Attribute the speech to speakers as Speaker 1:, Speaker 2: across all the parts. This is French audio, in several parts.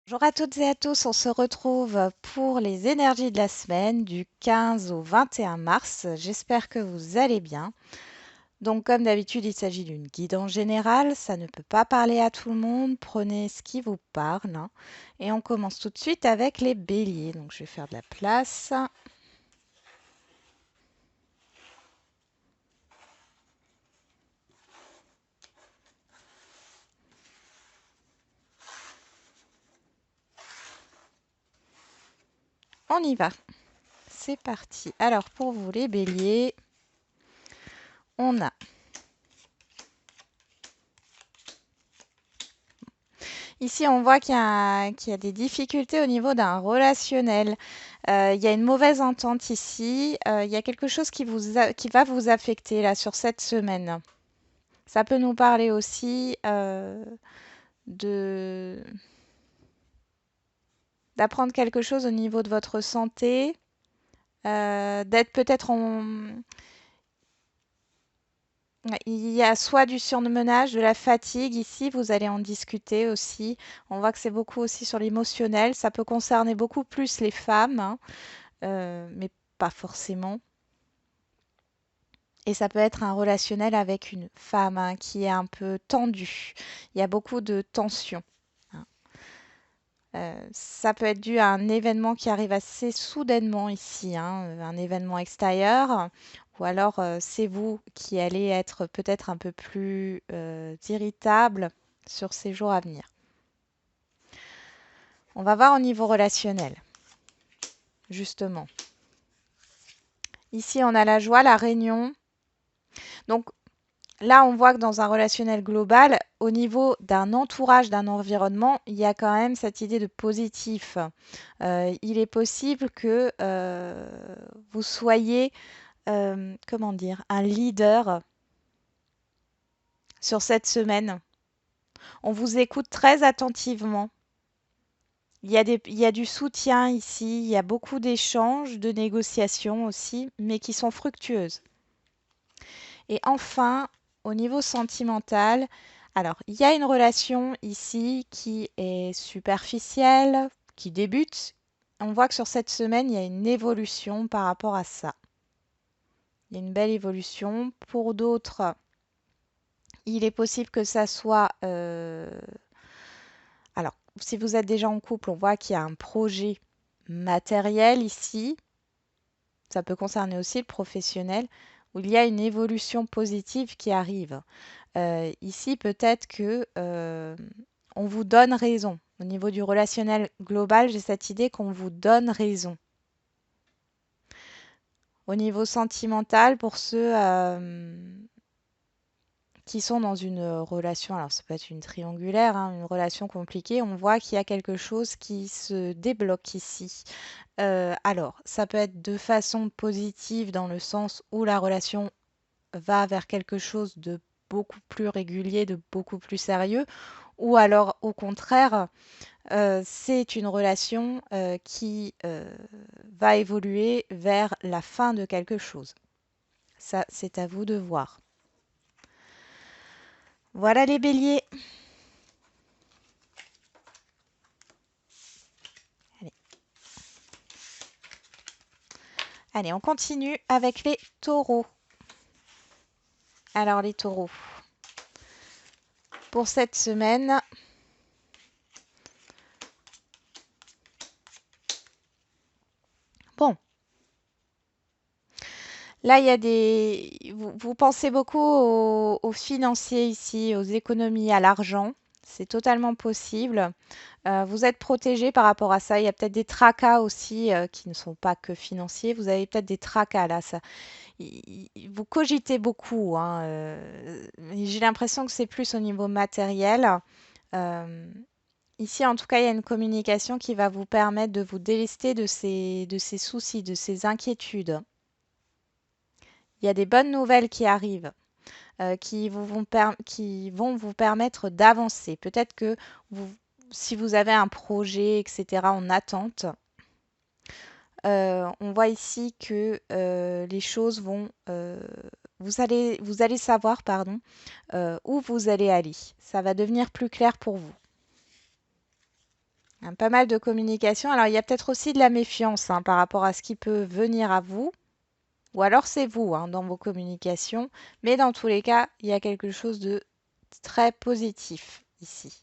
Speaker 1: Bonjour à toutes et à tous, on se retrouve pour les énergies de la semaine du 15 au 21 mars. J'espère que vous allez bien. Donc comme d'habitude, il s'agit d'une guide en général, ça ne peut pas parler à tout le monde, prenez ce qui vous parle, hein. Et on commence tout de suite avec les béliers. Donc je vais faire de la place. On y va, c'est parti. Alors pour vous les béliers, on a ici, on voit qu'il y a des difficultés au niveau d'un relationnel. Il y a une mauvaise entente ici. Il y a quelque chose qui va vous affecter là sur cette semaine. Ça peut nous parler aussi de d'apprendre quelque chose au niveau de votre santé, d'être peut-être en... Il y a soit du surmenage, de la fatigue ici, vous allez en discuter aussi. On voit que c'est beaucoup aussi sur l'émotionnel. Ça peut concerner beaucoup plus les femmes, hein, mais pas forcément. Et ça peut être un relationnel avec une femme, hein, qui est un peu tendue. Il y a beaucoup de tension, hein. Ça peut être dû à un événement qui arrive assez soudainement ici, hein, un événement extérieur, ou alors c'est vous qui allez être peut-être un peu plus irritable sur ces jours à venir. On va voir au niveau relationnel, justement. Ici, on a la joie, la réunion. Donc là, on voit que dans un relationnel global, au niveau d'un entourage, d'un environnement, il y a quand même cette idée de positif. Il est possible que vous soyez, comment dire, un leader sur cette semaine. On vous écoute très attentivement. Il y a du soutien ici, il y a beaucoup d'échanges, de négociations aussi, mais qui sont fructueuses. Et enfin, au niveau sentimental, alors il y a une relation ici qui est superficielle, qui débute. On voit que sur cette semaine, il y a une évolution par rapport à ça. Il y a une belle évolution. Pour d'autres, il est possible que ça soit... Alors, si vous êtes déjà en couple, on voit qu'il y a un projet matériel ici. Ça peut concerner aussi le professionnel, où il y a une évolution positive qui arrive. Ici, peut-être que on vous donne raison. Au niveau du relationnel global, j'ai cette idée qu'on vous donne raison. Au niveau sentimental, pour ceux qui sont dans une relation, alors ça peut être une triangulaire, hein, une relation compliquée, on voit qu'il y a quelque chose qui se débloque ici. Alors, ça peut être de façon positive dans le sens où la relation va vers quelque chose de beaucoup plus régulier, de beaucoup plus sérieux, ou alors au contraire, c'est une relation qui va évoluer vers la fin de quelque chose. Ça, c'est à vous de voir. Voilà les béliers. Allez, allez, on continue avec les taureaux. Alors les taureaux, pour cette semaine, bon, là il y a des... Vous pensez beaucoup aux financiers ici, aux économies, à l'argent. C'est totalement possible. Vous êtes protégé par rapport à ça. Il y a peut-être des tracas aussi qui ne sont pas que financiers. Vous avez peut-être des tracas là. Ça, vous cogitez beaucoup, hein, j'ai l'impression que c'est plus au niveau matériel. Euh, Ici, en tout cas, il y a une communication qui va vous permettre de vous délester de ces soucis, de ces inquiétudes. Il y a des bonnes nouvelles qui arrivent, qui vont vous permettre d'avancer. Peut-être que vous, si vous avez un projet, etc., en attente, on voit ici que les choses vont... vous allez savoir, pardon, où vous allez aller. Ça va devenir plus clair pour vous. Hein, pas mal de communication. Alors, il y a peut-être aussi de la méfiance par rapport à ce qui peut venir à vous, ou alors c'est vous dans vos communications. Mais dans tous les cas, il y a quelque chose de très positif ici.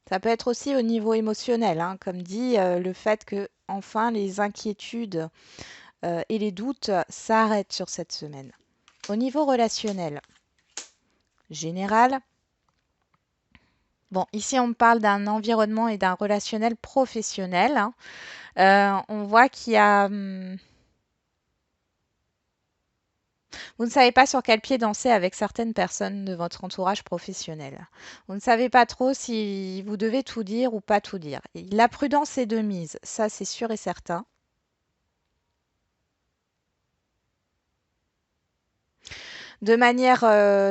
Speaker 1: Ça peut être aussi au niveau émotionnel, comme dit, le fait que enfin les inquiétudes et les doutes s'arrêtent sur cette semaine. Au niveau relationnel général, bon, ici on parle d'un environnement et d'un relationnel professionnel. On voit qu'il y a... vous ne savez pas sur quel pied danser avec certaines personnes de votre entourage professionnel. Vous ne savez pas trop si vous devez tout dire ou pas tout dire. Et la prudence est de mise, ça c'est sûr et certain. De manière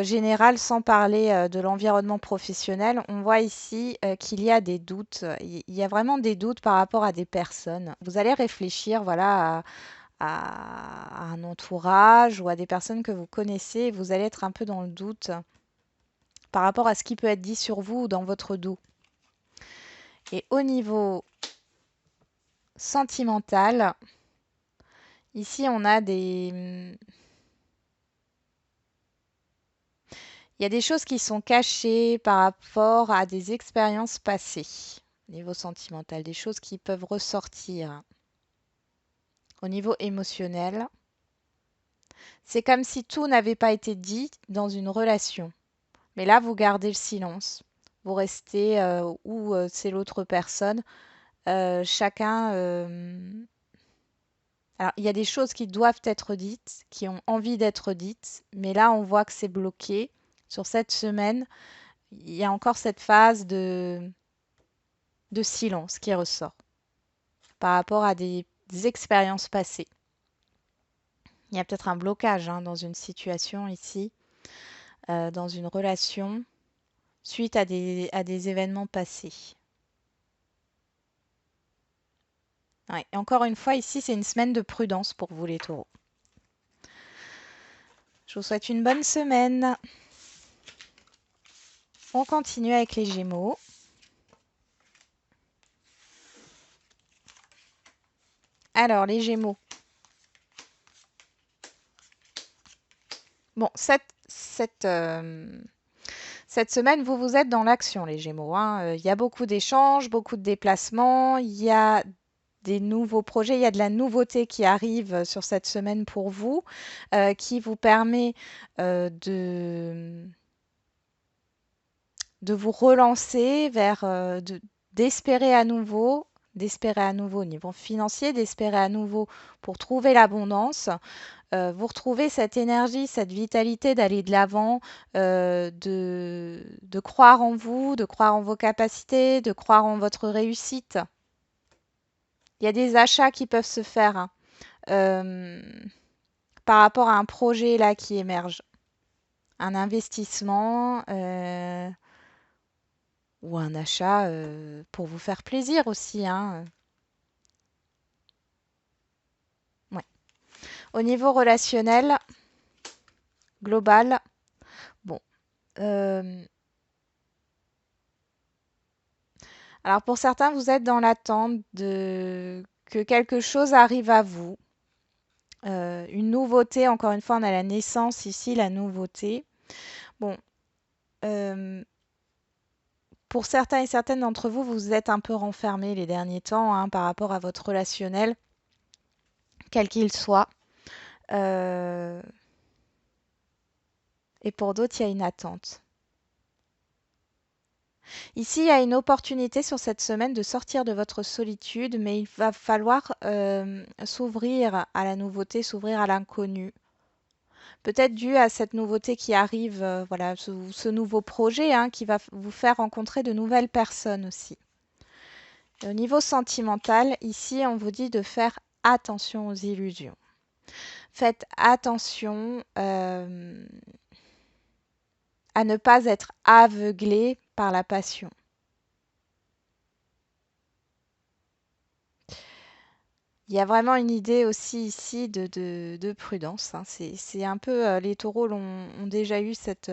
Speaker 1: générale, sans parler de l'environnement professionnel, on voit ici qu'il y a des doutes. Il y a vraiment des doutes par rapport à des personnes. Vous allez réfléchir, voilà, à un entourage ou à des personnes que vous connaissez. Et vous allez être un peu dans le doute par rapport à ce qui peut être dit sur vous ou dans votre dos. Et au niveau sentimental, ici on a des... Il y a des choses qui sont cachées par rapport à des expériences passées, au niveau sentimental, des choses qui peuvent ressortir au niveau émotionnel. C'est comme si tout n'avait pas été dit dans une relation. Mais là, vous gardez le silence. Vous restez où c'est l'autre personne. Chacun... Alors, il y a des choses qui doivent être dites, qui ont envie d'être dites, mais là, on voit que c'est bloqué. Sur cette semaine, il y a encore cette phase de silence qui ressort par rapport à des expériences passées. Il y a peut-être un blocage dans une situation ici, dans une relation, suite à des événements passés. Ouais. Et encore une fois, ici, c'est une semaine de prudence pour vous les taureaux. Je vous souhaite une bonne semaine. On continue avec les Gémeaux. Alors, les Gémeaux. Bon, cette semaine, vous êtes dans l'action, les Gémeaux. Il y a beaucoup d'échanges, beaucoup de déplacements. Il y a des nouveaux projets, il y a de la nouveauté qui arrive sur cette semaine pour vous, qui vous permet de vous relancer vers, d'espérer à nouveau au niveau financier, d'espérer à nouveau pour trouver l'abondance. Vous retrouvez cette énergie, cette vitalité d'aller de l'avant, de croire en vous, de croire en vos capacités, de croire en votre réussite. Il y a des achats qui peuvent se faire par rapport à un projet là qui émerge. Un investissement ou un achat pour vous faire plaisir aussi. Ouais. Au niveau relationnel, global, bon. Alors pour certains, vous êtes dans l'attente de que quelque chose arrive à vous. Une nouveauté, encore une fois, on a la naissance ici, la nouveauté. Bon, pour certains et certaines d'entre vous, vous êtes un peu renfermés les derniers temps par rapport à votre relationnel, quel qu'il soit. Et pour d'autres, il y a une attente. Ici, il y a une opportunité sur cette semaine de sortir de votre solitude, mais il va falloir s'ouvrir à la nouveauté, s'ouvrir à l'inconnu. Peut-être dû à cette nouveauté qui arrive, voilà, ce nouveau projet qui va vous faire rencontrer de nouvelles personnes aussi. Et au niveau sentimental, ici, on vous dit de faire attention aux illusions. Faites attention à ne pas être aveuglé par la passion. Il y a vraiment une idée aussi ici de prudence. C'est un peu, les taureaux ont déjà eu cette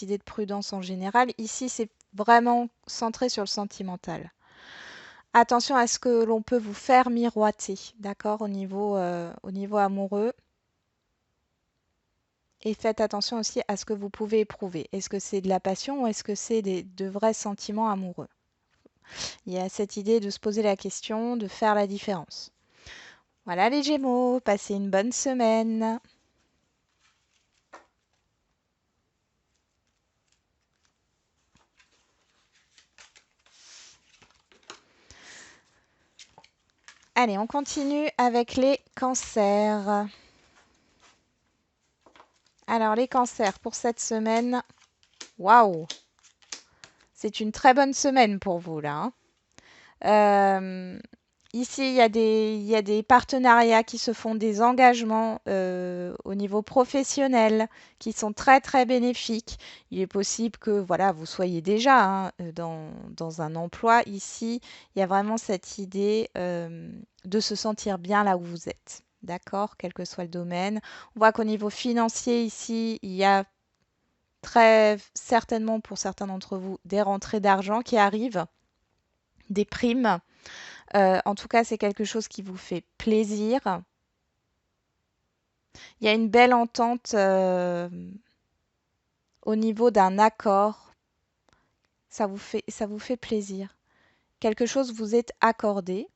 Speaker 1: idée de prudence en général. Ici, c'est vraiment centré sur le sentimental. Attention à ce que l'on peut vous faire miroiter, d'accord, au niveau amoureux. Et faites attention aussi à ce que vous pouvez éprouver. Est-ce que c'est de la passion ou est-ce que c'est de vrais sentiments amoureux? Il y a cette idée de se poser la question, de faire la différence. Voilà les Gémeaux, passez une bonne semaine. Allez, on continue avec les cancers. Alors les cancers pour cette semaine, waouh, c'est une très bonne semaine pour vous là, hein. Ici, il y a des partenariats qui se font, des engagements au niveau professionnel qui sont très très bénéfiques. Il est possible que voilà, vous soyez déjà hein, dans un emploi. Ici, il y a vraiment cette idée de se sentir bien là où vous êtes. D'accord, quel que soit le domaine. On voit qu'au niveau financier, ici, il y a très certainement pour certains d'entre vous des rentrées d'argent qui arrivent, des primes. En tout cas, c'est quelque chose qui vous fait plaisir. Il y a une belle entente au niveau d'un accord. Ça vous fait plaisir. Quelque chose vous est accordé.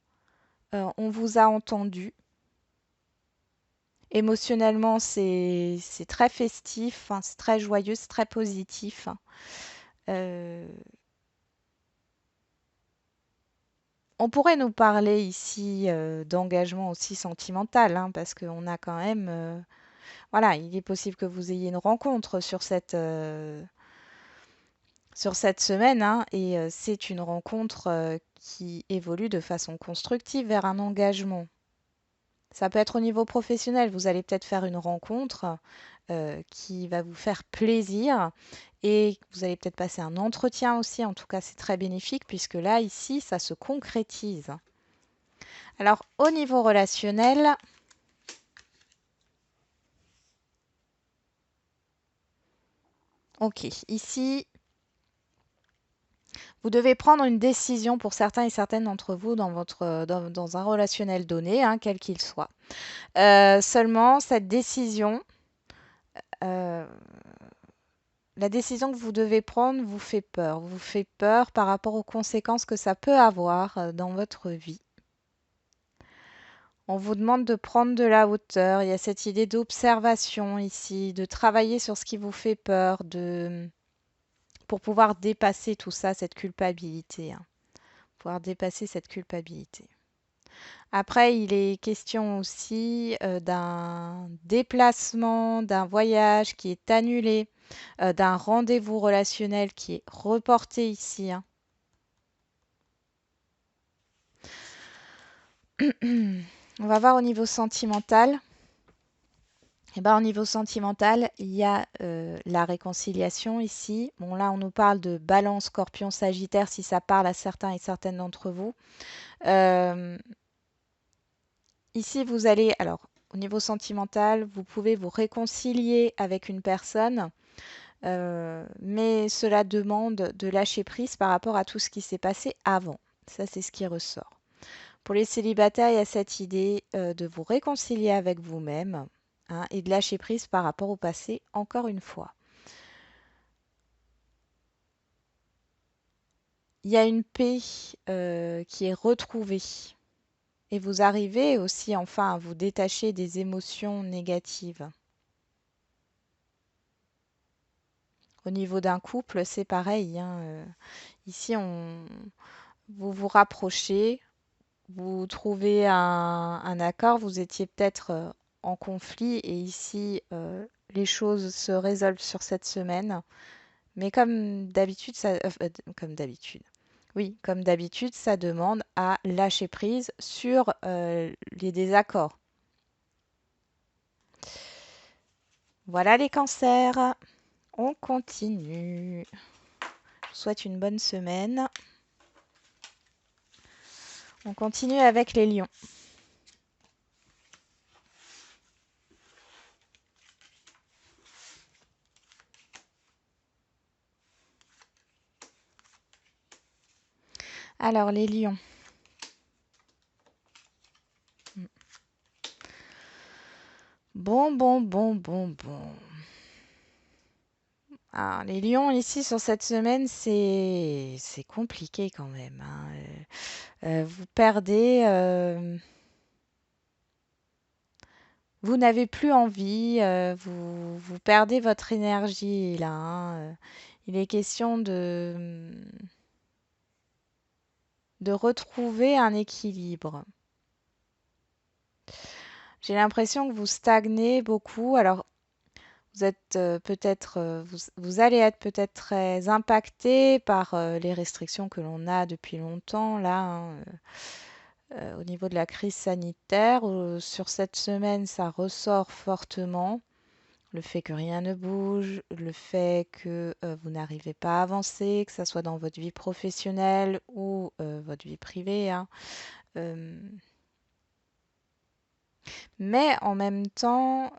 Speaker 1: On vous a entendu. Émotionnellement, c'est très festif, hein, c'est très joyeux, c'est très positif. Euh, on pourrait nous parler ici d'engagement aussi sentimental, hein, parce qu'on a quand même voilà, il est possible que vous ayez une rencontre sur cette semaine, hein, et c'est une rencontre qui évolue de façon constructive vers un engagement. Ça peut être au niveau professionnel. Vous allez peut-être faire une rencontre qui va vous faire plaisir et vous allez peut-être passer un entretien aussi. En tout cas, c'est très bénéfique puisque là, ici, ça se concrétise. Alors, au niveau relationnel, ok, ici, vous devez prendre une décision pour certains et certaines d'entre vous dans un relationnel donné, hein, quel qu'il soit. Seulement, cette décision, euh, la décision que vous devez prendre vous fait peur. Vous fait peur par rapport aux conséquences que ça peut avoir dans votre vie. On vous demande de prendre de la hauteur. Il y a cette idée d'observation ici, de travailler sur ce qui vous fait peur, pour pouvoir dépasser tout ça, cette culpabilité, hein. Pouvoir dépasser cette culpabilité. Après, il est question aussi d'un déplacement, d'un voyage qui est annulé, d'un rendez-vous relationnel qui est reporté ici, hein. On va voir au niveau sentimental. Eh ben, au niveau sentimental, il y a la réconciliation ici. Bon, là, on nous parle de Balance, Scorpion, Sagittaire, si ça parle à certains et certaines d'entre vous. Euh, Ici, vous allez, alors, au niveau sentimental, vous pouvez vous réconcilier avec une personne, mais cela demande de lâcher prise par rapport à tout ce qui s'est passé avant. Ça, c'est ce qui ressort. Pour les célibataires, il y a cette idée de vous réconcilier avec vous-même, hein, et de lâcher prise par rapport au passé, encore une fois. Il y a une paix qui est retrouvée. Et vous arrivez aussi enfin à vous détacher des émotions négatives. Au niveau d'un couple, c'est pareil, hein, ici, vous vous rapprochez, vous trouvez un accord, vous étiez peut-être en conflit et ici, les choses se résolvent sur cette semaine. Mais comme d'habitude, comme d'habitude. Oui, comme d'habitude, ça demande à lâcher prise sur les désaccords. Voilà les cancers. On continue. Je vous souhaite une bonne semaine. On continue avec les lions. Alors les lions. Bon, bon, bon, bon, bon. Ah, les lions ici sur cette semaine, c'est compliqué quand même, hein. Vous perdez, vous n'avez plus envie, vous perdez votre énergie là, hein. Il est question de retrouver un équilibre. J'ai l'impression que vous stagnez beaucoup. Alors, vous êtes peut-être, vous allez être peut-être très impacté par les restrictions que l'on a depuis longtemps là, hein, au niveau de la crise sanitaire. Sur cette semaine, ça ressort fortement. Le fait que rien ne bouge, le fait que vous n'arrivez pas à avancer, que ça soit dans votre vie professionnelle ou votre vie privée, hein. Euh, Mais en même temps,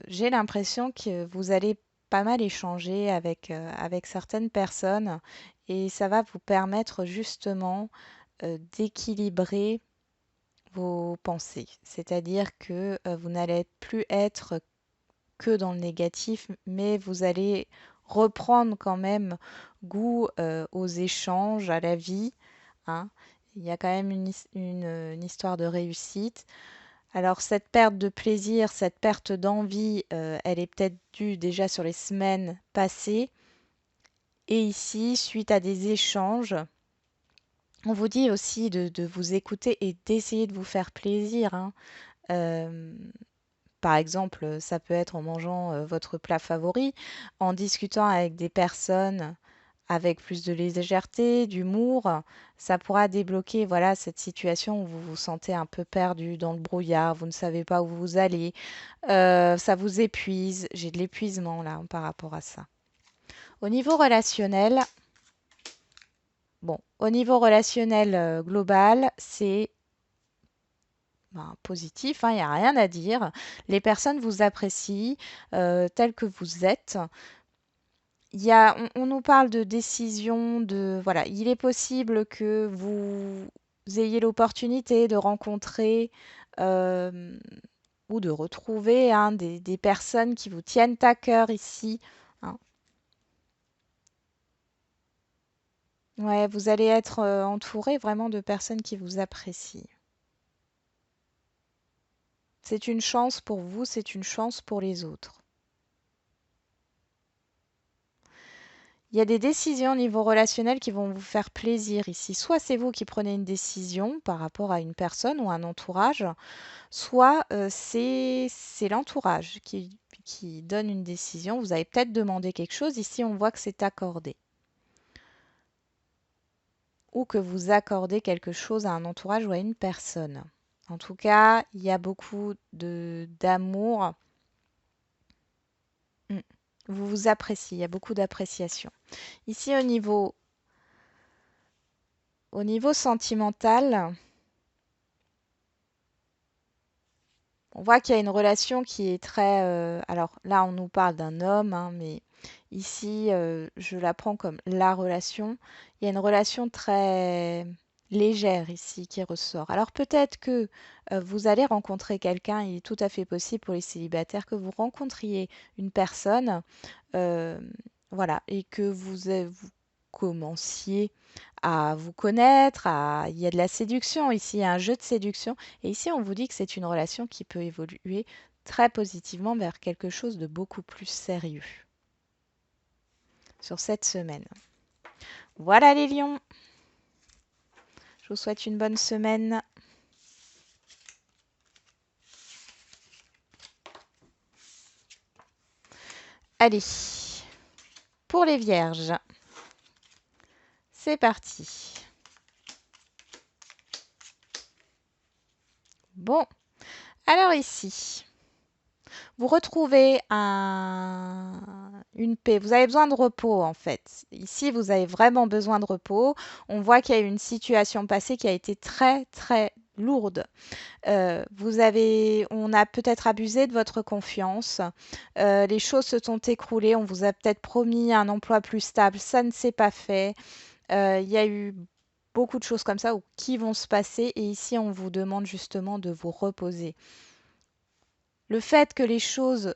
Speaker 1: j'ai l'impression que vous allez pas mal échanger avec certaines personnes et ça va vous permettre justement d'équilibrer vos pensées. C'est-à-dire que vous n'allez plus être que dans le négatif, mais vous allez reprendre quand même goût aux échanges, à la vie, hein. Il y a quand même une histoire de réussite. Alors cette perte de plaisir, cette perte d'envie, elle est peut-être due déjà sur les semaines passées. Et ici, suite à des échanges, on vous dit aussi de vous écouter et d'essayer de vous faire plaisir, hein. Euh, Par exemple, ça peut être en mangeant votre plat favori, en discutant avec des personnes avec plus de légèreté, d'humour, ça pourra débloquer voilà cette situation où vous vous sentez un peu perdu dans le brouillard, vous ne savez pas où vous allez, ça vous épuise. J'ai de l'épuisement là par rapport à ça. Au niveau relationnel, bon, au niveau relationnel global, c'est ben, positif, hein, il n'y a rien à dire. Les personnes vous apprécient tel que vous êtes. On nous parle de décision, de voilà, il est possible que vous ayez l'opportunité de rencontrer euh, ou de retrouver hein, des personnes qui vous tiennent à cœur ici, hein. Ouais, vous allez être entouré vraiment de personnes qui vous apprécient. C'est une chance pour vous, c'est une chance pour les autres. Il y a des décisions au niveau relationnel qui vont vous faire plaisir ici. Soit c'est vous qui prenez une décision par rapport à une personne ou un entourage, soit c'est l'entourage qui donne une décision. Vous avez peut-être demandé quelque chose, ici on voit que c'est accordé. Ou que vous accordez quelque chose à un entourage ou à une personne. En tout cas, il y a beaucoup de d'amour. Mm. Vous vous appréciez, il y a beaucoup d'appréciation. Ici au niveau sentimental, on voit qu'il y a une relation qui est très... alors là, on nous parle d'un homme, hein, mais ici, je la prends comme la relation. Il y a une relation très légère ici qui ressort. Alors peut-être que vous allez rencontrer quelqu'un, il est tout à fait possible pour les célibataires que vous rencontriez une personne, euh, voilà, et que vous commenciez à vous connaître, il y a de la séduction ici, il y a un jeu de séduction. Et ici, on vous dit que c'est une relation qui peut évoluer très positivement vers quelque chose de beaucoup plus sérieux sur cette semaine. Voilà les lions, je vous souhaite une bonne semaine. Allez, pour les vierges, c'est parti. Bon, alors ici, vous retrouvez une paix. Vous avez besoin de repos en fait. Ici, vous avez vraiment besoin de repos. On voit qu'il y a eu une situation passée qui a été très très lourde. On a peut-être abusé de votre confiance. Les choses se sont écroulées. On vous a peut-être promis un emploi plus stable. Ça ne s'est pas fait. Il y a eu beaucoup de choses comme ça ou qui vont se passer. Et ici, on vous demande justement de vous reposer. Le fait que les choses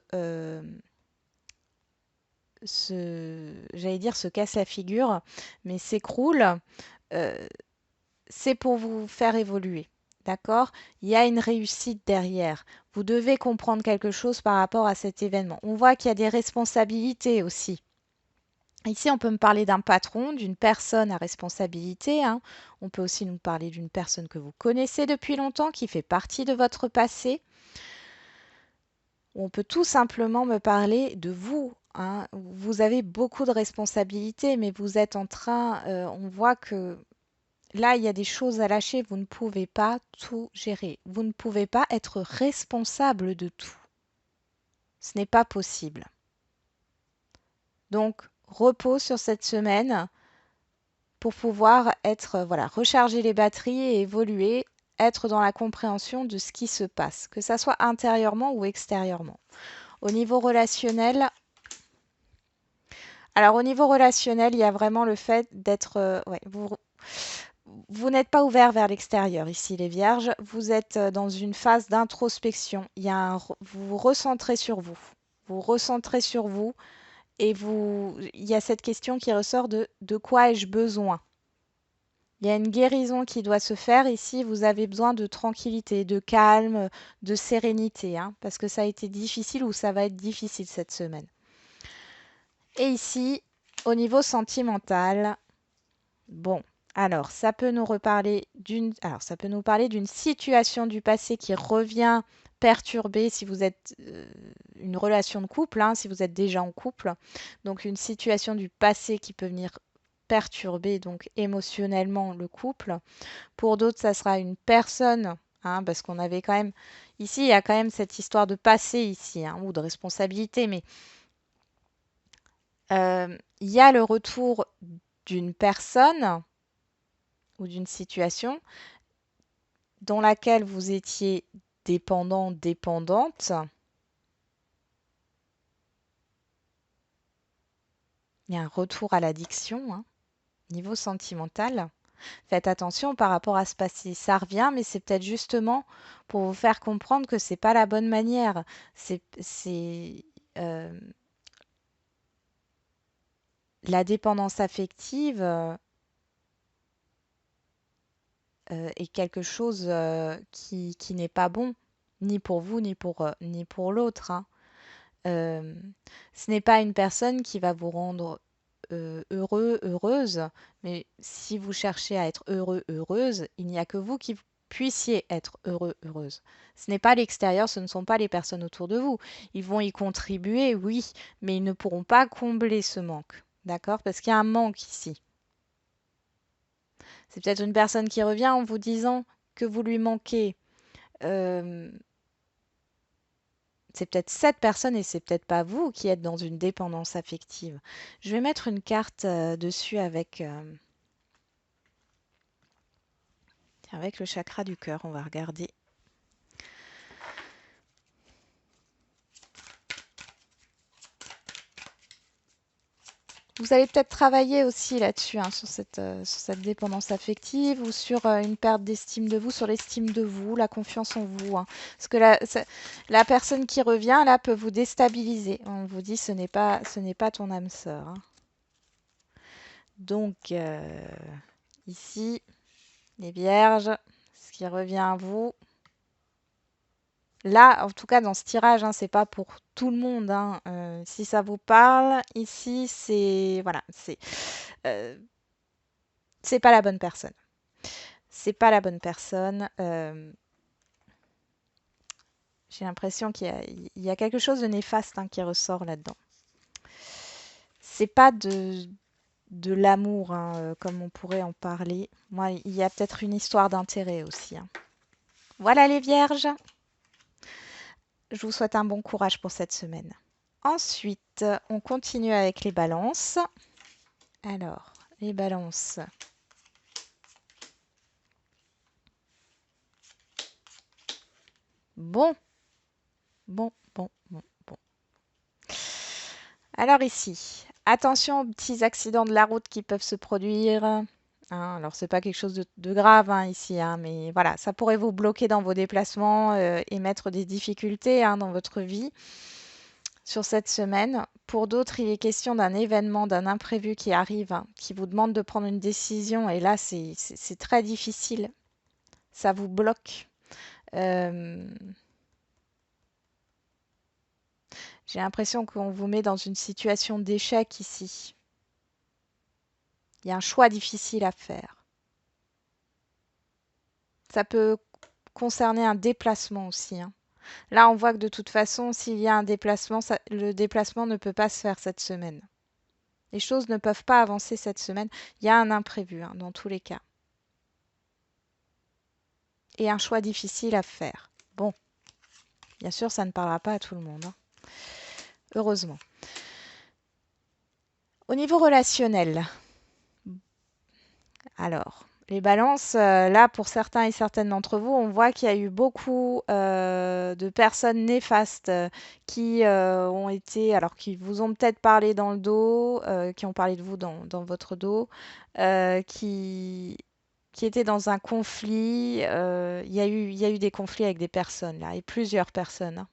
Speaker 1: j'allais dire se cassent la figure, mais s'écroulent, euh, c'est pour vous faire évoluer. D'accord? Il y a une réussite derrière. Vous devez comprendre quelque chose par rapport à cet événement. On voit qu'il y a des responsabilités aussi. Ici, on peut me parler d'un patron, d'une personne à responsabilité, hein. On peut aussi nous parler d'une personne que vous connaissez depuis longtemps, qui fait partie de votre passé. On peut tout simplement me parler de vous, hein. Vous avez beaucoup de responsabilités, mais vous êtes en train, on voit que là, il y a des choses à lâcher. Vous ne pouvez pas tout gérer. Vous ne pouvez pas être responsable de tout. Ce n'est pas possible. Donc, repos sur cette semaine pour pouvoir être, voilà, recharger les batteries et évoluer, être dans la compréhension de ce qui se passe, que ça soit intérieurement ou extérieurement. Au niveau relationnel, alors au niveau relationnel, il y a vraiment le fait d'être, ouais, vous n'êtes pas ouvert vers l'extérieur ici, les vierges. Vous êtes dans une phase d'introspection. Vous vous recentrez sur vous. Vous recentrez sur vous et il y a cette question qui ressort de quoi ai-je besoin? Il y a une guérison qui doit se faire ici. Vous avez besoin de tranquillité, de calme, de sérénité, hein, parce que ça a été difficile ou ça va être difficile cette semaine. Et ici, au niveau sentimental, bon, alors ça peut nous parler d'une situation du passé qui revient perturber si vous êtes une relation de couple, hein, si vous êtes déjà en couple. Donc une situation du passé qui peut venir perturber donc émotionnellement le couple. Pour d'autres, ça sera une personne, hein, parce qu'on avait quand même ici, il y a quand même cette histoire de passé ici, hein, ou de responsabilité, mais il y a le retour d'une personne ou d'une situation dans laquelle vous étiez dépendant, dépendante. Il y a un retour à l'addiction, hein, niveau sentimental. Faites attention par rapport à ce passé. Ça revient, mais c'est peut-être justement pour vous faire comprendre que c'est pas la bonne manière. C'est la dépendance affective est quelque chose qui n'est pas bon, ni pour vous, ni pour l'autre, hein. Euh, Ce n'est pas une personne qui va vous rendre heureux, heureuse, mais si vous cherchez à être heureux, heureuse, il n'y a que vous qui puissiez être heureux, heureuse. Ce n'est pas l'extérieur, ce ne sont pas les personnes autour de vous. Ils vont y contribuer, oui, mais ils ne pourront pas combler ce manque. D'accord? Parce qu'il y a un manque ici. C'est peut-être une personne qui revient en vous disant que vous lui manquez. Euh, c'est peut-être cette personne et c'est peut-être pas vous qui êtes dans une dépendance affective. Je vais mettre une carte dessus avec le chakra du cœur. On va regarder. Vous allez peut-être travailler aussi là-dessus, hein, sur cette dépendance affective ou sur une perte d'estime de vous, sur l'estime de vous, la confiance en vous, hein. Parce que la personne qui revient là peut vous déstabiliser. On vous dit ce n'est pas ton âme sœur, hein. Donc ici, les vierges, ce qui revient à vous. Là, en tout cas, dans ce tirage, hein, c'est pas pour tout le monde, hein. Si ça vous parle, ici, c'est voilà, euh, c'est pas la bonne personne. C'est pas la bonne personne. J'ai l'impression il y a quelque chose de néfaste, hein, qui ressort là-dedans. C'est pas de l'amour, hein, comme on pourrait en parler. Moi, il y a peut-être une histoire d'intérêt aussi, hein. Voilà les vierges. Je vous souhaite un bon courage pour cette semaine. Ensuite, on continue avec les balances. Alors, les balances. Bon, bon. Alors ici, attention aux petits accidents de la route qui peuvent se produire. Hein. Alors, c'est pas quelque chose de grave hein, ici, hein, mais voilà, ça pourrait vous bloquer dans vos déplacements et mettre des difficultés hein, dans votre vie sur cette semaine. Pour d'autres, il est question d'un événement, d'un imprévu qui arrive, hein, qui vous demande de prendre une décision, et là, c'est très difficile. Ça vous bloque. Euh, j'ai l'impression qu'on vous met dans une situation d'échec ici. Il y a un choix difficile à faire. Ça peut concerner un déplacement aussi, hein. Là, on voit que de toute façon, s'il y a un déplacement, le déplacement ne peut pas se faire cette semaine. Les choses ne peuvent pas avancer cette semaine. Il y a un imprévu, hein, dans tous les cas. Et un choix difficile à faire. Bon, bien sûr, ça ne parlera pas à tout le monde, hein. Heureusement. Au niveau relationnel, alors, les balances, là, pour certains et certaines d'entre vous, on voit qu'il y a eu beaucoup de personnes néfastes qui ont été, alors qui vous ont peut-être parlé dans le dos, qui ont parlé de vous dans votre dos, qui étaient dans un conflit. Il y a eu des conflits avec des personnes, là, et plusieurs personnes, hein.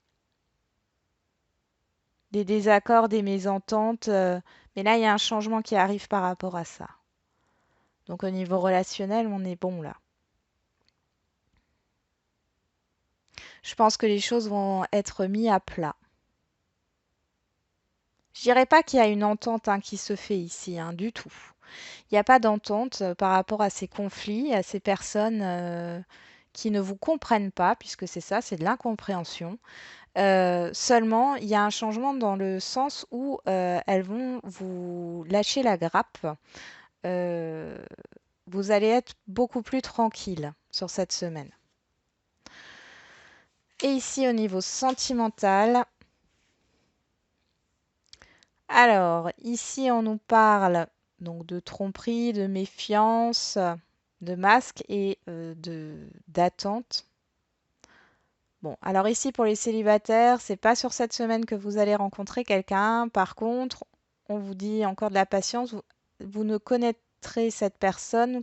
Speaker 1: Des désaccords, des mésententes, mais là, il y a un changement qui arrive par rapport à ça. Donc au niveau relationnel, on est bon là. Je pense que les choses vont être mises à plat. Je dirais pas qu'il y a une entente hein, qui se fait ici, hein, du tout. Il n'y a pas d'entente par rapport à ces conflits, à ces personnes qui ne vous comprennent pas, puisque c'est ça, c'est de l'incompréhension. Seulement, il y a un changement dans le sens où elles vont vous lâcher la grappe. Euh, vous allez être beaucoup plus tranquille sur cette semaine. Et ici, au niveau sentimental, alors ici, on nous parle donc de tromperie, de méfiance, de masque et d'attente. Bon, alors ici, pour les célibataires, c'est pas sur cette semaine que vous allez rencontrer quelqu'un. Par contre, on vous dit encore de la patience. Vous ne connaîtrez cette personne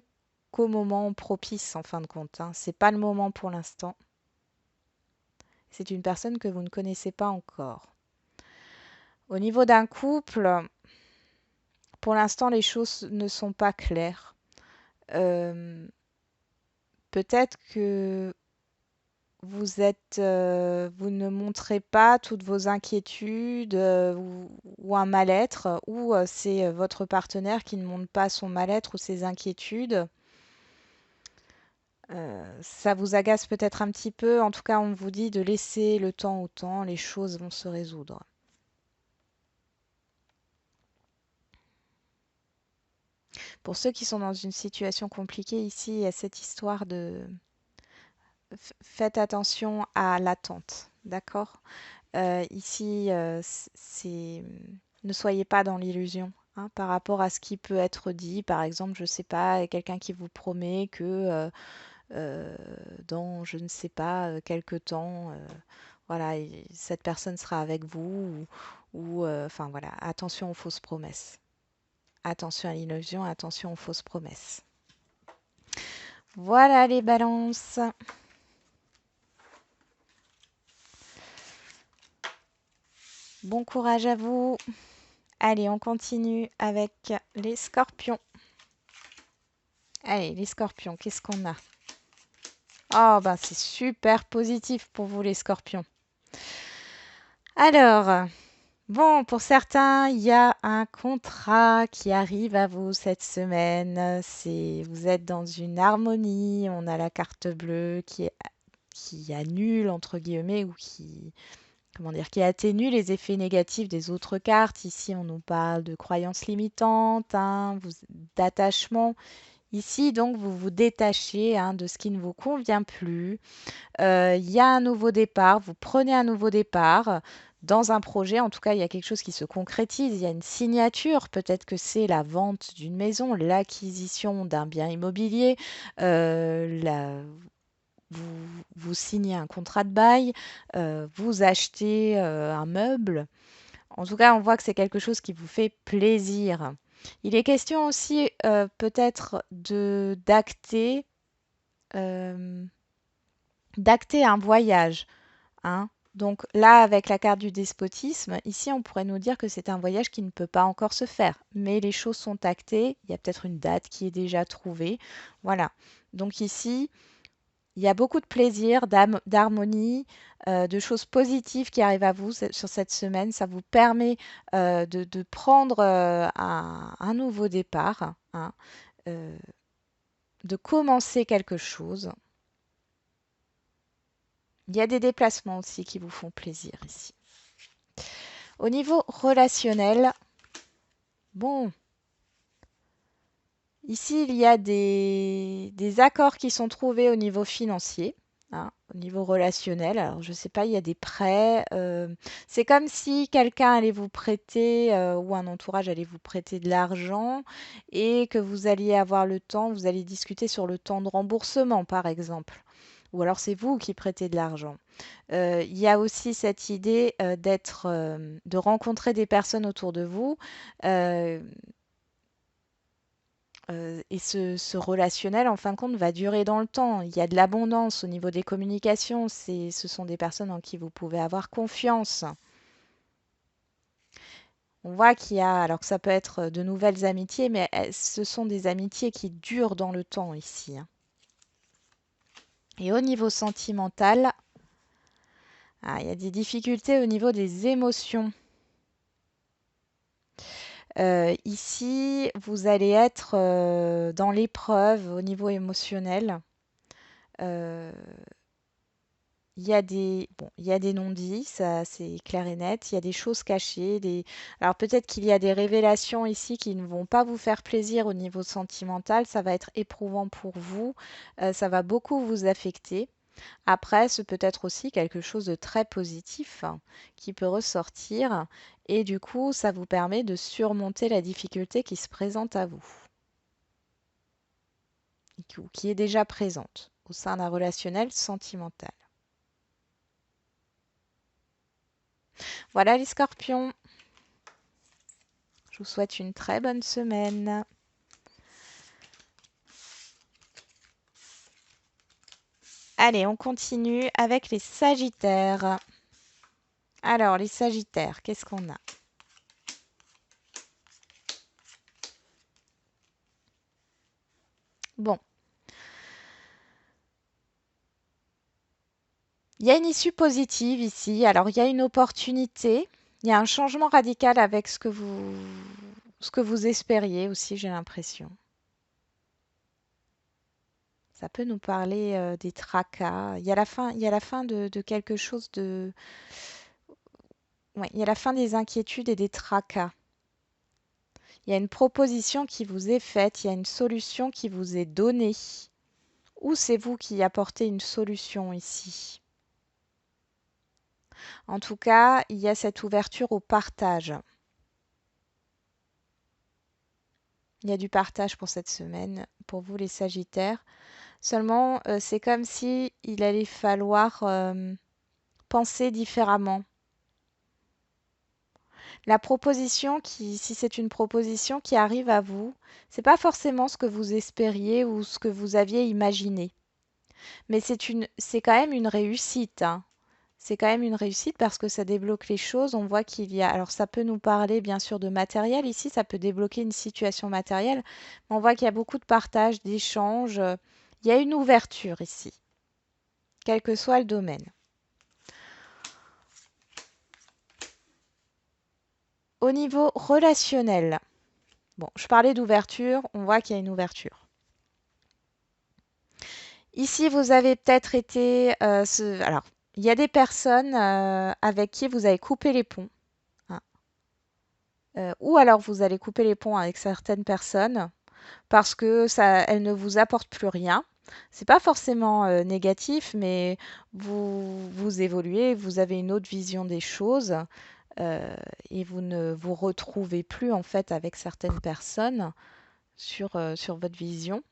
Speaker 1: qu'au moment propice, en fin de compte, hein. C'est pas le moment pour l'instant. C'est une personne que vous ne connaissez pas encore. Au niveau d'un couple, pour l'instant, les choses ne sont pas claires. Euh, peut-être que vous ne montrez pas toutes vos inquiétudes ou un mal-être, ou c'est votre partenaire qui ne montre pas son mal-être ou ses inquiétudes. Ça vous agace peut-être un petit peu. En tout cas, on vous dit de laisser le temps au temps, les choses vont se résoudre. Pour ceux qui sont dans une situation compliquée ici, il y a cette histoire de faites attention à l'attente, d'accord? Ici, ne soyez pas dans l'illusion hein, par rapport à ce qui peut être dit. Par exemple, je ne sais pas, quelqu'un qui vous promet que euh, dans, je ne sais pas, quelque temps, voilà, cette personne sera avec vous enfin voilà, attention aux fausses promesses. Attention à l'illusion, attention aux fausses promesses. Voilà les balances. Bon courage à vous. Allez, on continue avec les scorpions. Allez, les scorpions, qu'est-ce qu'on a? Oh, ben c'est super positif pour vous, les scorpions. Alors, bon, pour certains, il y a un contrat qui arrive à vous cette semaine. Vous êtes dans une harmonie. On a la carte bleue qui annule, entre guillemets, ou comment dire, qui atténue les effets négatifs des autres cartes. Ici, on nous parle de croyances limitantes, hein, d'attachement. Ici, donc, vous vous détachez hein, de ce qui ne vous convient plus. Il y a un nouveau départ, vous prenez un nouveau départ dans un projet. En tout cas, il y a quelque chose qui se concrétise. Il y a une signature. Peut-être que c'est la vente d'une maison, l'acquisition d'un bien immobilier, vous, vous signez un contrat de bail, vous achetez un meuble. En tout cas, on voit que c'est quelque chose qui vous fait plaisir. Il est question aussi peut-être de euh, d'acter un voyage, hein. Donc là, avec la carte du despotisme, ici, on pourrait nous dire que c'est un voyage qui ne peut pas encore se faire. Mais les choses sont actées, il y a peut-être une date qui est déjà trouvée. Voilà. Donc ici, il y a beaucoup de plaisir, d'harmonie, de choses positives qui arrivent à vous sur cette semaine. Ça vous permet de prendre un nouveau départ, hein, euh, de commencer quelque chose. Il y a des déplacements aussi qui vous font plaisir ici. Au niveau relationnel, bon, ici il y a des accords qui sont trouvés au niveau financier, hein, au niveau relationnel. Alors je ne sais pas, il y a des prêts. C'est comme si quelqu'un allait vous prêter ou un entourage allait vous prêter de l'argent et que vous alliez avoir le temps, vous allez discuter sur le temps de remboursement par exemple. Ou alors c'est vous qui prêtez de l'argent. Il y a aussi cette idée de rencontrer des personnes autour de vous. euh, et ce relationnel, en fin de compte, va durer dans le temps. Il y a de l'abondance au niveau des communications. Ce sont des personnes en qui vous pouvez avoir confiance. On voit qu'il y a, alors que ça peut être de nouvelles amitiés, mais ce sont des amitiés qui durent dans le temps ici, hein. Et au niveau sentimental, il y a des difficultés au niveau des émotions. Ici, vous allez être dans l'épreuve au niveau émotionnel. Euh, il y a des non-dits, ça c'est clair et net. Il y a des choses cachées. Alors peut-être qu'il y a des révélations ici qui ne vont pas vous faire plaisir au niveau sentimental. Ça va être éprouvant pour vous. Ça va beaucoup vous affecter. Après, ce peut être aussi quelque chose de très positif, hein, qui peut ressortir. Et du coup, ça vous permet de surmonter la difficulté qui se présente à vous, ou qui est déjà présente au sein d'un relationnel sentimental. Voilà les scorpions. Je vous souhaite une très bonne semaine. Allez, on continue avec les sagittaires. Alors, les sagittaires, qu'est-ce qu'on a? Bon, il y a une issue positive ici. Alors, il y a une opportunité. Il y a un changement radical avec ce que vous espériez aussi, j'ai l'impression. Ça peut nous parler des tracas. Il y a la fin de quelque chose de... Ouais, il y a la fin des inquiétudes et des tracas. Il y a une proposition qui vous est faite, il y a une solution qui vous est donnée. Ou c'est vous qui apportez une solution ici? En tout cas, il y a cette ouverture au partage. Il y a du partage pour cette semaine, pour vous les Sagittaires. Seulement, c'est comme si il allait falloir penser différemment. La proposition si c'est une proposition qui arrive à vous, c'est pas forcément ce que vous espériez ou ce que vous aviez imaginé. Mais c'est quand même une réussite, hein. C'est quand même une réussite parce que ça débloque les choses. On voit qu'il y a, alors ça peut nous parler bien sûr de matériel ici, ça peut débloquer une situation matérielle, mais on voit qu'il y a beaucoup de partage, d'échanges. Il y a une ouverture ici, quel que soit le domaine. Au niveau relationnel, bon, je parlais d'ouverture, on voit qu'il y a une ouverture. Ici, vous avez peut-être été, alors, il y a des personnes avec qui vous avez coupé les ponts, hein. Ou alors vous allez couper les ponts avec certaines personnes parce que ça, elles ne vous apportent plus rien. C'est pas forcément négatif, mais vous évoluez, vous avez une autre vision des choses et vous ne vous retrouvez plus en fait avec certaines personnes sur votre vision.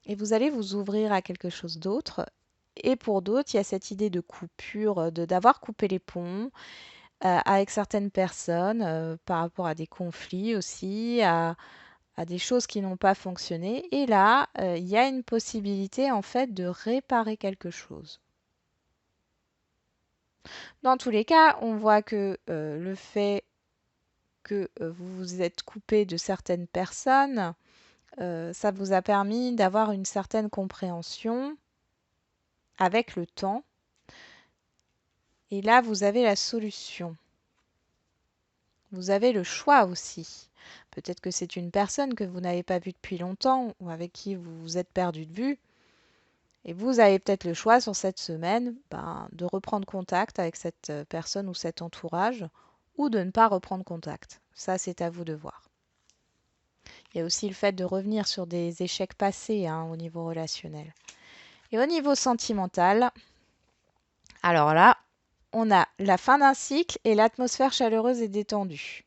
Speaker 1: Et vous allez vous ouvrir à quelque chose d'autre. Et pour d'autres, il y a cette idée de coupure, d'avoir coupé les ponts. avec certaines personnes, par rapport à des conflits aussi, à des choses qui n'ont pas fonctionné. Et là, il y a une possibilité en fait de réparer quelque chose. Dans tous les cas, on voit que le fait que vous vous êtes coupé de certaines personnes, ça vous a permis d'avoir une certaine compréhension avec le temps. Et là, vous avez la solution. Vous avez le choix aussi. Peut-être que c'est une personne que vous n'avez pas vue depuis longtemps ou avec qui vous vous êtes perdu de vue. Et vous avez peut-être le choix sur cette semaine de reprendre contact avec cette personne ou cet entourage ou de ne pas reprendre contact. Ça, c'est à vous de voir. Il y a aussi le fait de revenir sur des échecs passés au niveau relationnel. Et au niveau sentimental, alors là, on a la fin d'un cycle et l'atmosphère chaleureuse et détendue.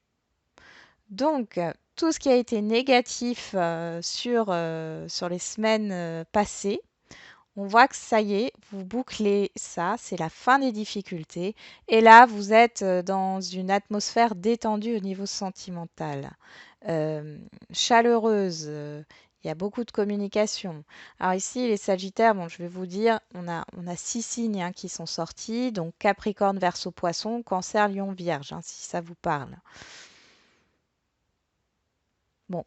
Speaker 1: Donc, tout ce qui a été négatif sur les semaines passées, on voit que ça y est, vous bouclez ça, c'est la fin des difficultés. Et là, vous êtes dans une atmosphère détendue au niveau sentimental, chaleureuse. Il y a beaucoup de communication. Alors ici, les Sagittaires, bon, je vais vous dire, on a 6 signes qui sont sortis, donc Capricorne, Verseau, Poisson, Cancer, Lion, Vierge, si ça vous parle. Bon,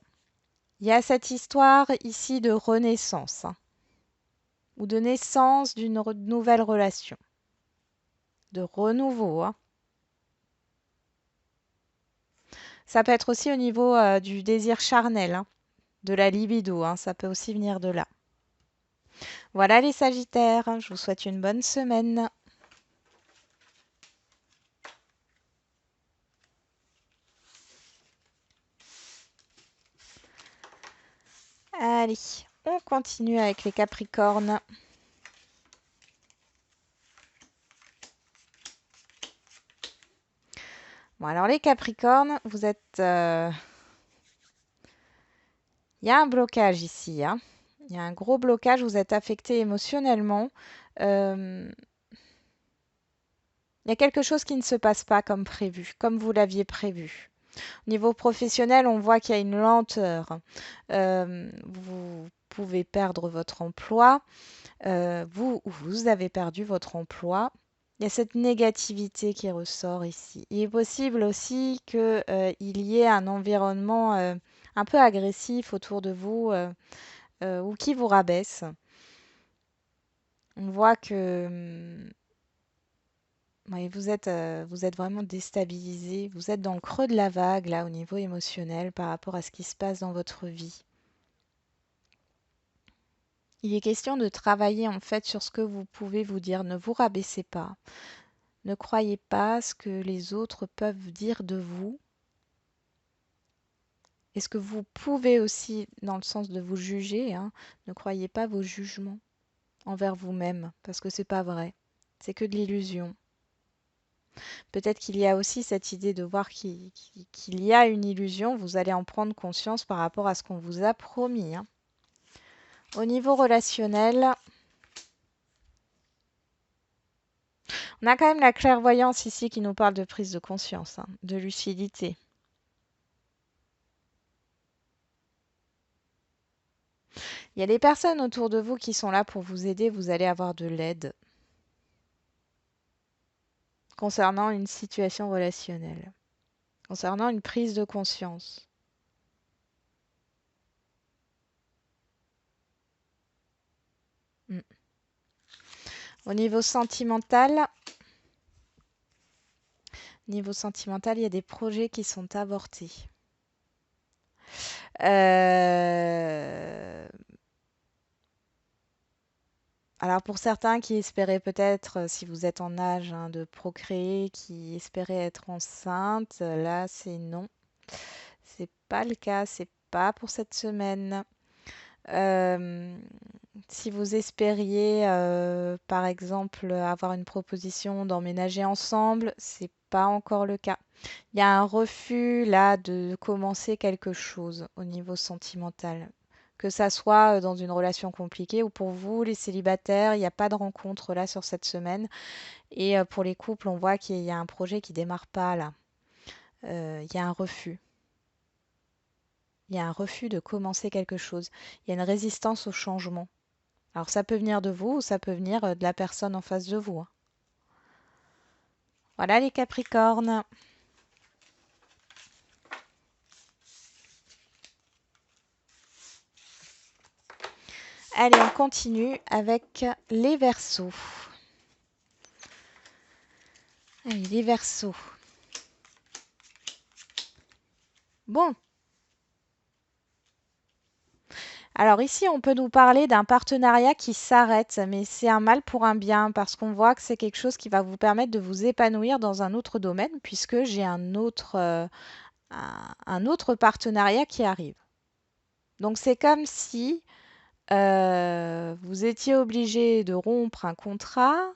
Speaker 1: il y a cette histoire ici de renaissance ou de naissance d'une nouvelle relation, de renouveau. Ça peut être aussi au niveau du désir charnel, de la libido, ça peut aussi venir de là. Voilà les Sagittaires, je vous souhaite une bonne semaine. Allez, on continue avec les Capricornes. Bon, alors les Capricornes, vous êtes... Il y a un blocage ici. Il y a un gros blocage, vous êtes affecté émotionnellement. Il y a quelque chose qui ne se passe pas comme prévu, comme vous l'aviez prévu. Au niveau professionnel, on voit qu'il y a une lenteur. Vous pouvez perdre votre emploi. Vous avez perdu votre emploi. Il y a cette négativité qui ressort ici. Il est possible aussi qu'il y ait un environnement un peu agressif autour de vous ou qui vous rabaisse. On voit que ouais, vous êtes vraiment déstabilisé. Vous êtes dans le creux de la vague, là, au niveau émotionnel, par rapport à ce qui se passe dans votre vie. Il est question de travailler, en fait, sur ce que vous pouvez vous dire. Ne vous rabaissez pas. Ne croyez pas ce que les autres peuvent dire de vous. Et ce que vous pouvez aussi, dans le sens de vous juger, ne croyez pas vos jugements envers vous-même, parce que c'est pas vrai. C'est que de l'illusion. Peut-être qu'il y a aussi cette idée de voir qu'il y a une illusion, vous allez en prendre conscience par rapport à ce qu'on vous a promis. Au niveau relationnel, on a quand même la clairvoyance ici qui nous parle de prise de conscience, de lucidité. Il y a des personnes autour de vous qui sont là pour vous aider, vous allez avoir de l'aide concernant une situation relationnelle, concernant une prise de conscience. Au niveau sentimental, il y a des projets qui sont avortés. Alors pour certains qui espéraient peut-être, si vous êtes en âge de procréer, qui espéraient être enceinte, là c'est non. C'est pas le cas, c'est pas pour cette semaine. Si vous espériez, par exemple, avoir une proposition d'emménager ensemble, c'est pas encore le cas. Il y a un refus là de commencer quelque chose au niveau sentimental, que ça soit dans une relation compliquée ou pour vous, les célibataires, il n'y a pas de rencontre là sur cette semaine. Et pour les couples, on voit qu'il y a un projet qui démarre pas là. Il y a un refus. Il y a un refus de commencer quelque chose. Il y a une résistance au changement. Alors ça peut venir de vous ou ça peut venir de la personne en face de vous, hein. Voilà les Capricornes. Allez, on continue avec les Verseaux. Allez, les Verseaux. Bon. Alors ici, on peut nous parler d'un partenariat qui s'arrête, mais c'est un mal pour un bien parce qu'on voit que c'est quelque chose qui va vous permettre de vous épanouir dans un autre domaine puisque j'ai un autre partenariat qui arrive. Donc c'est comme si vous étiez obligé de rompre un contrat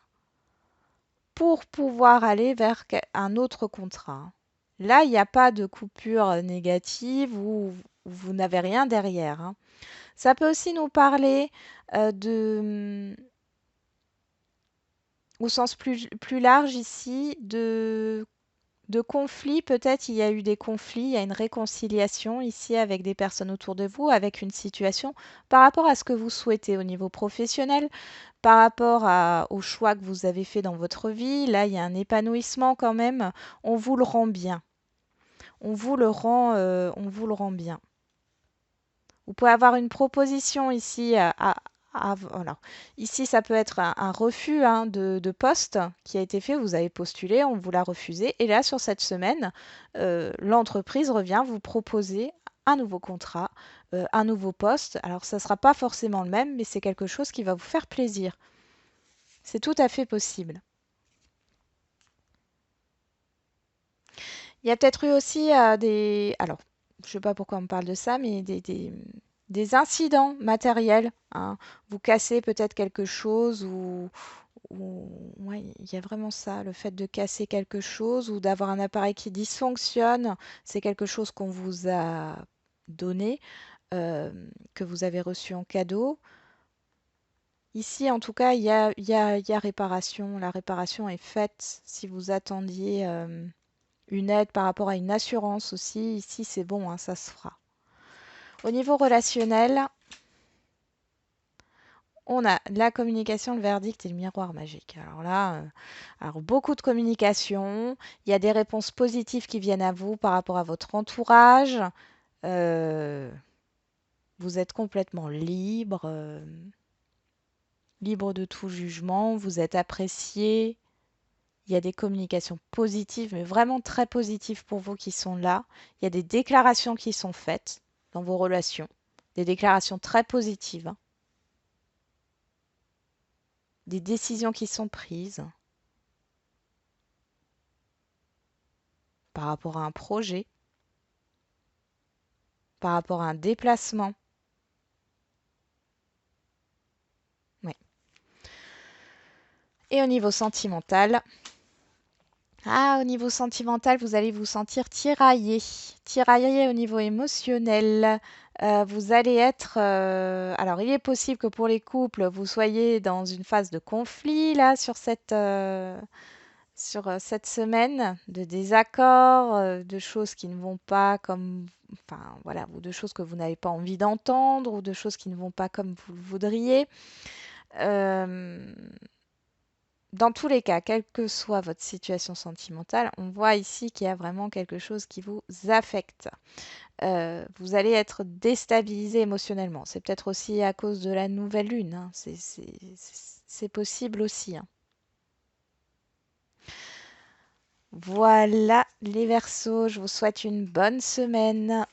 Speaker 1: pour pouvoir aller vers un autre contrat. Là, il n'y a pas de coupure négative ou vous n'avez rien derrière, hein. Ça peut aussi nous parler au sens plus large ici, de conflits. Peut-être il y a eu des conflits, il y a une réconciliation ici avec des personnes autour de vous, avec une situation par rapport à ce que vous souhaitez au niveau professionnel, par rapport au choix que vous avez fait dans votre vie. Là, il y a un épanouissement quand même. On vous le rend bien. On vous le rend bien. Vous pouvez avoir une proposition ici voilà. Ici, ça peut être un refus hein, de poste qui a été fait. Vous avez postulé, on vous l'a refusé. Et là, sur cette semaine, l'entreprise revient vous proposer un nouveau contrat, un nouveau poste. Alors, ça ne sera pas forcément le même, mais c'est quelque chose qui va vous faire plaisir. C'est tout à fait possible. Il y a peut-être eu aussi des... Alors, je ne sais pas pourquoi on me parle de ça, mais des incidents matériels, hein. Vous cassez peut-être quelque chose ouais, il y a vraiment ça, le fait de casser quelque chose ou d'avoir un appareil qui dysfonctionne, c'est quelque chose qu'on vous a donné, que vous avez reçu en cadeau. Ici, en tout cas, il y a réparation. La réparation est faite. Si vous attendiez une aide par rapport à une assurance aussi, ici, c'est bon, hein, ça se fera. Au niveau relationnel, on a la communication, le verdict et le miroir magique. Alors là, alors beaucoup de communication. Il y a des réponses positives qui viennent à vous par rapport à votre entourage. Euh, vous êtes complètement libre, libre de tout jugement. Vous êtes apprécié. Il y a des communications positives, mais vraiment très positives pour vous qui sont là. Il y a des déclarations qui sont faites dans vos relations. Des déclarations très positives, hein. Des décisions qui sont prises par rapport à un projet, par rapport à un déplacement. Oui. Et au niveau sentimental, au niveau sentimental, vous allez vous sentir tiraillé. Tiraillé au niveau émotionnel. Vous allez être... alors, il est possible que pour les couples, vous soyez dans une phase de conflit, là, sur cette semaine, de désaccords, de choses qui ne vont pas comme... Enfin, voilà, ou de choses que vous n'avez pas envie d'entendre, ou de choses qui ne vont pas comme vous le voudriez. Euh, Dans tous les cas, quelle que soit votre situation sentimentale, on voit ici qu'il y a vraiment quelque chose qui vous affecte. Vous allez être déstabilisé émotionnellement. C'est peut-être aussi à cause de la nouvelle lune, hein. C'est possible aussi, hein. Voilà les Verseaux, je vous souhaite une bonne semaine.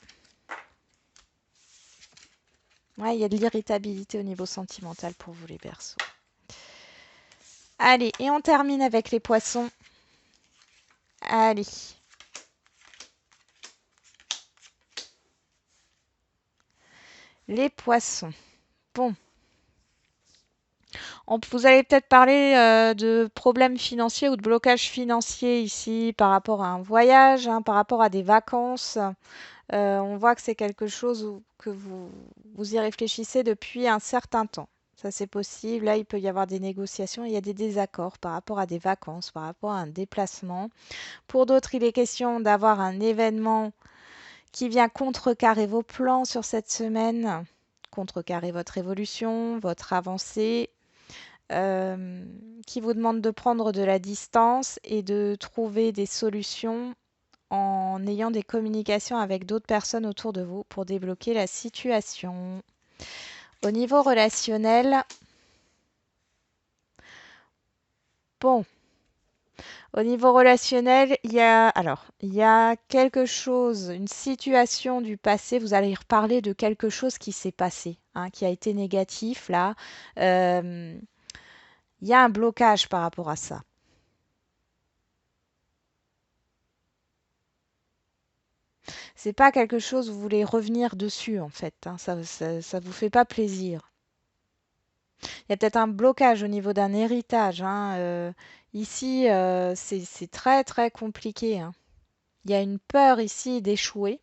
Speaker 1: Ouais, il y a de l'irritabilité au niveau sentimental pour vous les Verseaux. Allez, et on termine avec les Poissons. Allez. Les Poissons. Bon. Vous allez peut-être parler de problèmes financiers ou de blocages financiers ici par rapport à un voyage, hein, par rapport à des vacances. On voit que c'est quelque chose que vous y réfléchissez depuis un certain temps. Ça, c'est possible. Là, il peut y avoir des négociations. Il y a des désaccords par rapport à des vacances, par rapport à un déplacement. Pour d'autres, il est question d'avoir un événement qui vient contrecarrer vos plans sur cette semaine, contrecarrer votre évolution, votre avancée, qui vous demande de prendre de la distance et de trouver des solutions en ayant des communications avec d'autres personnes autour de vous pour débloquer la situation. Au niveau relationnel, bon, au niveau relationnel, il y a quelque chose, une situation du passé. Vous allez reparler de quelque chose qui s'est passé, hein, qui a été négatif là. Euh, il y a un blocage par rapport à ça. C'est pas quelque chose où vous voulez revenir dessus en fait, hein, ça vous fait pas plaisir. Il y a peut-être un blocage au niveau d'un héritage, hein, ici, c'est très très compliqué, hein. Il y a une peur ici d'échouer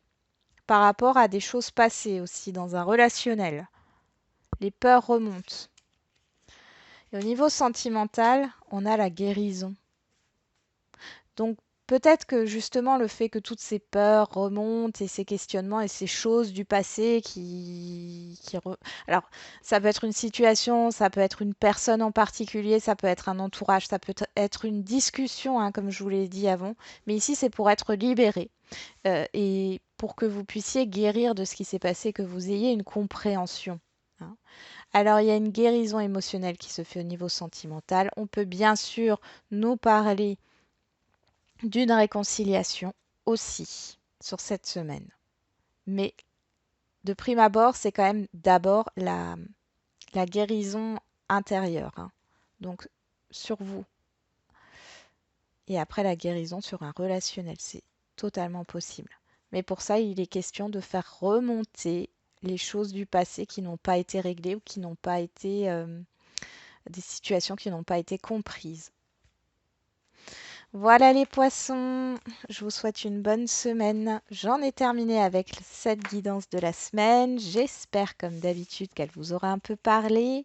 Speaker 1: par rapport à des choses passées aussi dans un relationnel. Les peurs remontent. Et au niveau sentimental, on a la guérison. Donc peut-être que justement le fait que toutes ces peurs remontent et ces questionnements et ces choses du passé Alors ça peut être une situation, ça peut être une personne en particulier, ça peut être un entourage, ça peut être une discussion, hein, comme je vous l'ai dit avant. Mais ici c'est pour être libéré et pour que vous puissiez guérir de ce qui s'est passé, que vous ayez une compréhension, hein. Alors il y a une guérison émotionnelle qui se fait au niveau sentimental. On peut bien sûr nous parler d'une réconciliation aussi sur cette semaine. Mais de prime abord, c'est quand même d'abord la guérison intérieure, hein. Donc sur vous. Et après la guérison sur un relationnel. C'est totalement possible. Mais pour ça, il est question de faire remonter les choses du passé qui n'ont pas été réglées ou qui n'ont pas été des situations qui n'ont pas été comprises. Voilà les poissons, je vous souhaite une bonne semaine. J'en ai terminé avec cette guidance de la semaine. J'espère comme d'habitude qu'elle vous aura un peu parlé.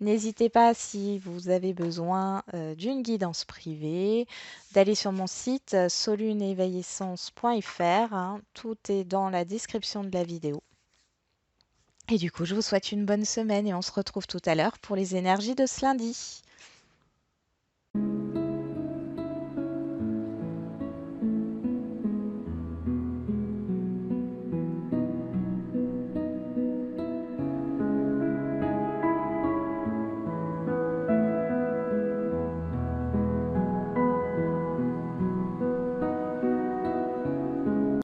Speaker 1: N'hésitez pas si vous avez besoin d'une guidance privée, d'aller sur mon site soluneéveillessence.fr, hein. Tout est dans la description de la vidéo. Et du coup, je vous souhaite une bonne semaine et on se retrouve tout à l'heure pour les énergies de ce lundi.